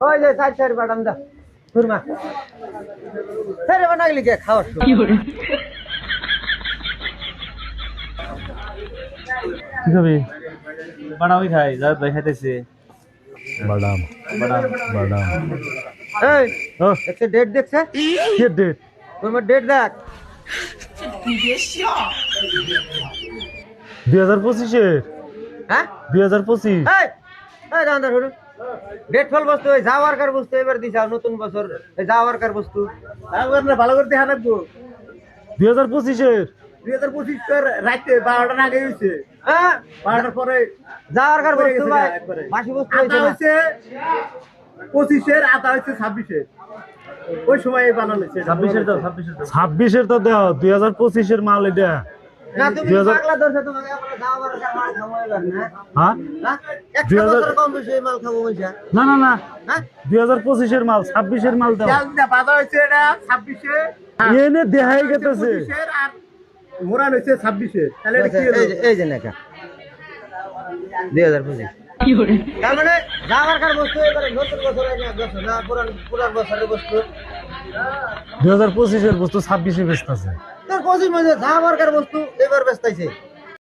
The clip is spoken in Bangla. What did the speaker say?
ওই যে সাইড সাইড বাদাম দা কুরমা ফেরে বানাগলি কে খাওয়ার কি খাবি? বাদামই খাই, যা ভাই খাইতেছে বাদাম বাদাম। বাদাম এই ও দেখছে ডেট দেখছে কি ডেট? কুরমা ডেট দেখ 2025 হ্যাঁ 2025 এই এই দাঁড়া দাঁড়া ডেট ফল বস্তু ওই যাওয়ারকার বস্তু এবার দিছা নতুন বছর এই যাওয়ারকার বস্তু ভালো করে দেখা রাখবো। 2025 2025 তোর রাতে 12টার আগে হয়েছে, হ্যাঁ 12টার পরে যাওয়ারকার পরে বস্তু গেছে ভাই একবারে। বাসি বস্তু আদা হইছে না। হয়েছে 25-এর, আদা হয়েছে 26-এর। ওই সময় বানানো হয়েছে 26-এর দাও, 26-এর দাও। 26 তো দেও 2025 এর মাল এটা। না তুমি 2000 পাগলা ধরছো তোমাকে আমরা যাওয়ারকার মাল খাবো এবার না হ্যাঁ হ্যাঁ 2000 100 বছর কম বেশি এই মাল খাবো বলছা না না না হ্যাঁ 2025 এর মাল 26 এর মাল দাও। চাল দিয়ে বাঁধা হয়েছে এটা 26-এ, এনে দেখাই গেতেছে 25-এর, আর মোড়ান হয়েছে 26-এর। তাহলে এটা কি হলো? এই যে নাকা 2025 তার মানে যাওয়ারকার বস্তু এবারে নতুন বছর বছর না পুরান বছরের বস্তু 2025 এর বস্তু 26 এ বেচতেছে। তোর কোচিং মধ্যে যাওয়ারকার বস্তু এবার বেচতাইছে